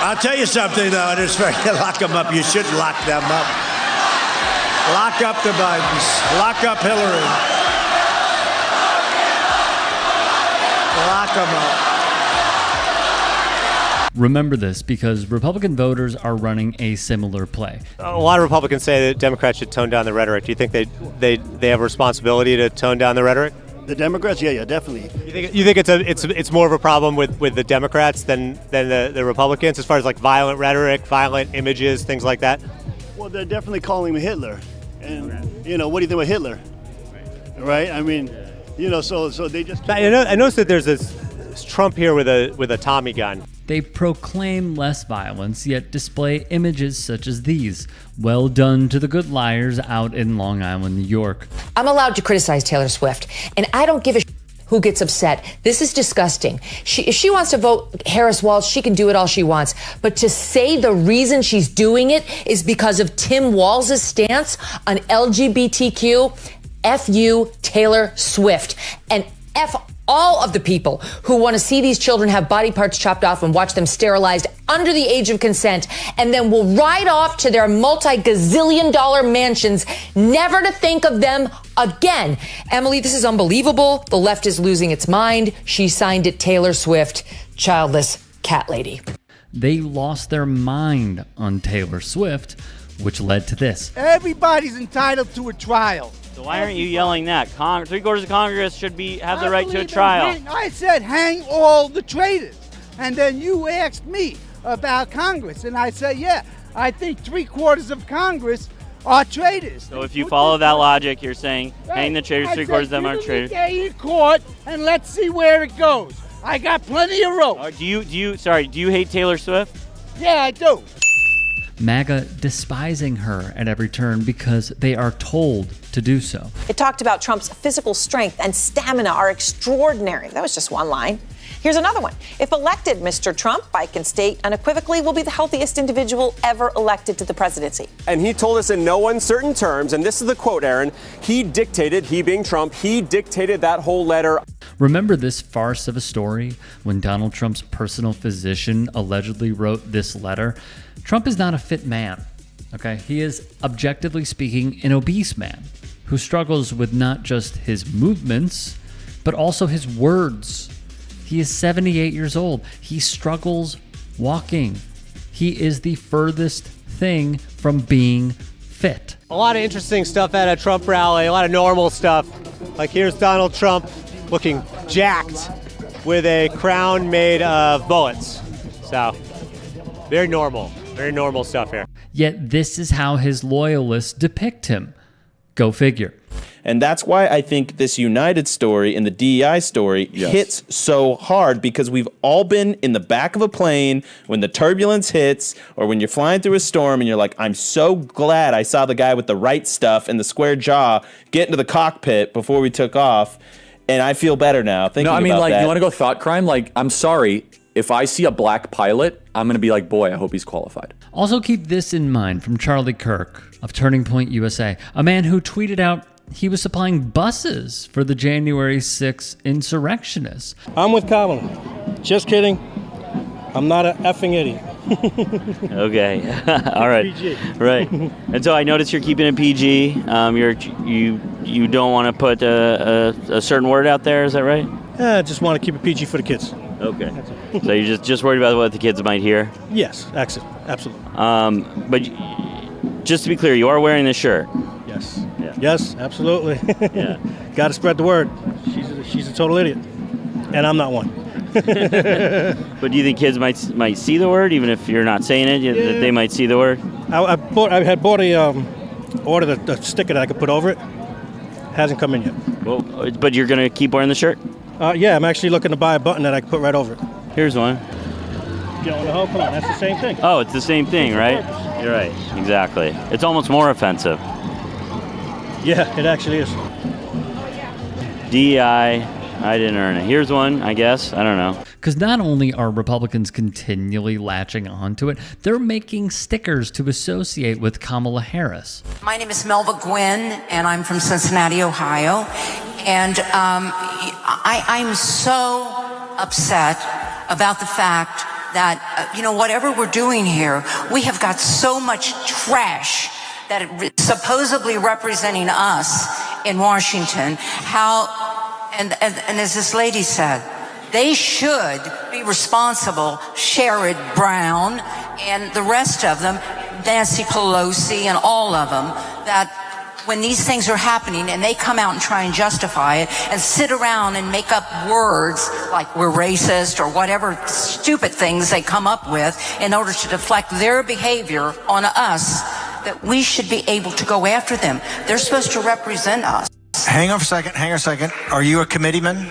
I'll tell you something, though. It's fair to lock them up. You should lock them up. Lock up the Bidens. Lock up Hillary. Lock them up. Remember this, because Republican voters are running a similar play. A lot of Republicans say that Democrats should tone down the rhetoric. Do you think they have a responsibility to tone down the rhetoric? The Democrats, yeah, definitely. You think it's more of a problem with the Democrats than the Republicans as far as like violent rhetoric, violent images, things like that? Well, they're definitely calling him Hitler, and what do you think about Hitler? Right? I mean, so they just. I noticed that there's this Trump here with a Tommy gun. They proclaim less violence, yet display images such as these. Well done to the good liars out in Long Island, New York. I'm allowed to criticize Taylor Swift, and I don't give a who gets upset. This is disgusting. If she wants to vote Harris Walz, she can do it all she wants. But to say the reason she's doing it is because of Tim Walz's stance on LGBTQ, F you, Taylor Swift, and F all of the people who want to see these children have body parts chopped off and watch them sterilized under the age of consent, and then will ride off to their multi-gazillion-dollar mansions, never to think of them again. Emily, this is unbelievable. The left is losing its mind. She signed it Taylor Swift, childless cat lady. They lost their mind on Taylor Swift, which led to this. Everybody's entitled to a trial. So why aren't you yelling that? Three-quarters of Congress should have the right to a trial. I said hang all the traitors. And then you asked me about Congress. And I said, yeah, I think three-quarters of Congress are traitors. So if you follow that logic, you're saying hang the traitors, three-quarters of them are traitors. Stay in court and let's see where it goes. I got plenty of rope. Do you hate Taylor Swift? Yeah, I do. MAGA despising her at every turn because they are told to do so. It talked about Trump's physical strength and stamina are extraordinary. That was just one line. Here's another one. If elected, Mr. Trump, I can state unequivocally, will be the healthiest individual ever elected to the presidency. And he told us in no uncertain terms, and this is the quote, Aaron, he being Trump, he dictated that whole letter. Remember this farce of a story when Donald Trump's personal physician allegedly wrote this letter? Trump is not a fit man, okay? He is, objectively speaking, an obese man who struggles with not just his movements, but also his words. He is 78 years old. He struggles walking. He is the furthest thing from being fit. A lot of interesting stuff at a Trump rally, a lot of normal stuff. Like here's Donald Trump looking jacked with a crown made of bullets. So, very normal stuff here. Yet this is how his loyalists depict him. Go figure. And that's why I think this United story and the DEI story hits so hard, because we've all been in the back of a plane when the turbulence hits or when you're flying through a storm and you're like, I'm so glad I saw the guy with the right stuff and the square jaw get into the cockpit before we took off. And I feel better now thinking about that. No, I mean, like, you want to go thought crime? Like, I'm sorry. If I see a black pilot, I'm going to be like, boy, I hope he's qualified. Also keep this in mind from Charlie Kirk of Turning Point USA, a man who tweeted out he was supplying buses for the January 6th insurrectionists. I'm with Kamala. Just kidding. I'm not an effing idiot. Okay. All right. PG. Right. And so I noticed you're keeping it PG. You don't want to put a certain word out there. Is that right? I just want to keep it PG for the kids. Okay. So you're just worried about what the kids might hear? Yes, absolutely. But just to be clear, you are wearing this shirt. Yes. Yeah. Yes, absolutely. Yeah. Got to spread the word. She's a total idiot, and I'm not one. But do you think kids might see the word, even if you're not saying it? That they might see the word. I had bought ordered a sticker that I could put over it. Hasn't come in yet. Well, but you're gonna keep wearing the shirt? Yeah, I'm actually looking to buy a button that I can put right over it. Here's one. Come on, that's the same thing. Oh, it's the same thing, right? You're right. Exactly. It's almost more offensive. Yeah, it actually is. DEI, I didn't earn it. Here's one, I guess. I don't know. Because not only are Republicans continually latching onto it, they're making stickers to associate with Kamala Harris. My name is Melva Gwynn, and I'm from Cincinnati, Ohio. And I'm so upset about the fact that, whatever we're doing here, we have got so much trash that supposedly representing us in Washington, and as this lady said, they should be responsible, Sherrod Brown and the rest of them, Nancy Pelosi and all of them, that when these things are happening and they come out and try and justify it and sit around and make up words like we're racist or whatever stupid things they come up with in order to deflect their behavior on us, that we should be able to go after them. They're supposed to represent us. Hang on a second. Are you a committeeman?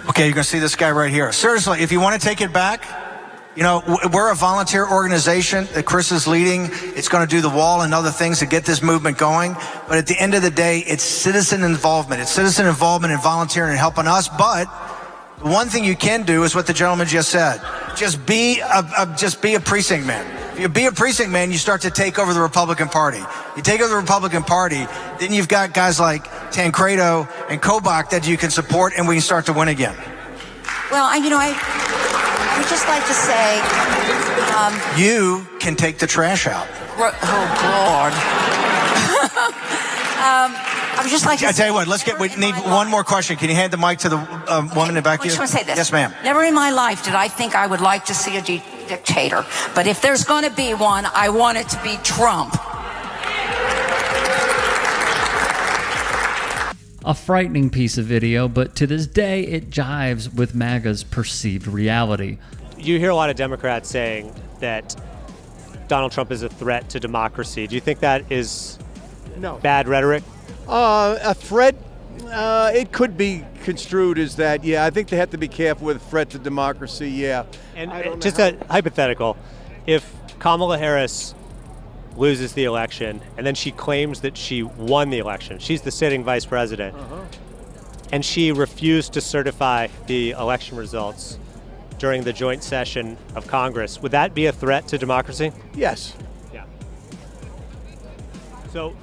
Okay, you're going to see this guy right here. Seriously, if you want to take it back, we're a volunteer organization that Chris is leading. It's going to do the wall and other things to get this movement going. But at the end of the day, it's citizen involvement. It's citizen involvement and volunteering and helping us. But the one thing you can do is what the gentleman just said. Just be a precinct man. If you be a precinct man, you start to take over the Republican Party. You take over the Republican Party, then you've got guys like Tancredo and Kobach that you can support, and we can start to win again. Well, I would just like to say... you can take the trash out. Oh, Lord. I would just like to... I tell you what, we need one more question. Can you hand the mic to the woman in the back I here? just want to say this. Yes, ma'am. Never in my life did I think I would like to see a dictator. But if there's going to be one, I want it to be Trump. A frightening piece of video, but to this day, it jives with MAGA's perceived reality. You hear a lot of Democrats saying that Donald Trump is a threat to democracy. Do you think that is bad rhetoric? A threat, it could be construed as that, yeah. I think they have to be careful with threat to democracy, yeah. And just a hypothetical, if Kamala Harris loses the election and then she claims that she won the election, she's the sitting vice president, and she refused to certify the election results during the joint session of Congress, would that be a threat to democracy? Yes. Yeah. So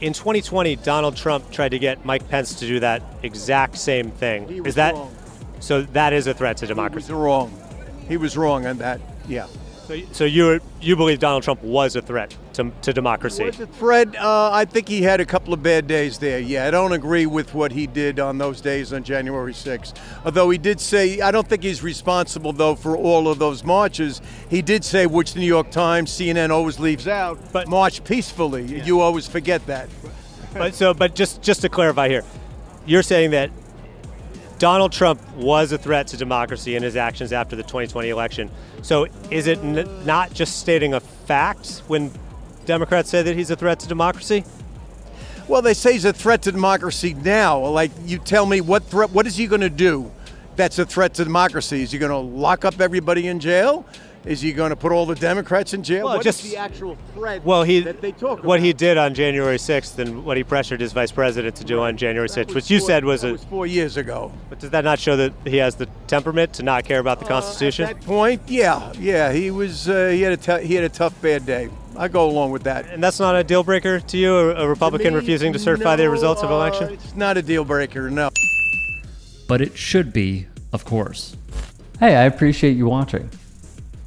in 2020, Donald Trump tried to get Mike Pence to do that exact same thing. He was wrong. So that is a threat to democracy? He was wrong on that, yeah. So you believe Donald Trump was a threat to democracy? Was a threat. I think he had a couple of bad days there. Yeah, I don't agree with what he did on those days on January 6th. Although he did say, I don't think he's responsible, though, for all of those marches. He did say, which the New York Times, CNN always leaves out, but march peacefully. Yeah. You always forget that. But just to clarify here, you're saying that Donald Trump was a threat to democracy in his actions after the 2020 election. So is it not just stating a fact when Democrats say that he's a threat to democracy? Well, they say he's a threat to democracy now. Like, you tell me what is he going to do that's a threat to democracy? Is he going to lock up everybody in jail? Is he going to put all the Democrats in jail? Well, what is the actual threat that they talk about? What he did on January 6th and what he pressured his vice president to do on January 6th, which you said was 4 years ago. But does that not show that he has the temperament to not care about the Constitution? At that point, yeah, he was. He had a tough bad day. I go along with that. And that's not a deal breaker to you, a Republican refusing to certify the results of election? It's not a deal breaker, no. But it should be, of course. Hey, I appreciate you watching.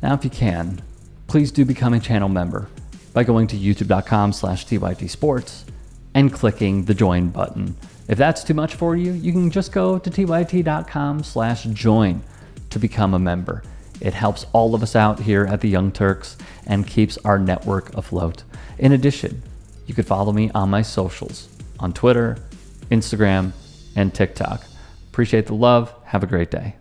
Now, if you can, please do become a channel member by going to youtube.com/tytsports and clicking the join button. If that's too much for you, you can just go to tyt.com/join to become a member. It helps all of us out here at the Young Turks and keeps our network afloat. In addition, you could follow me on my socials on Twitter, Instagram, and TikTok. Appreciate the love. Have a great day.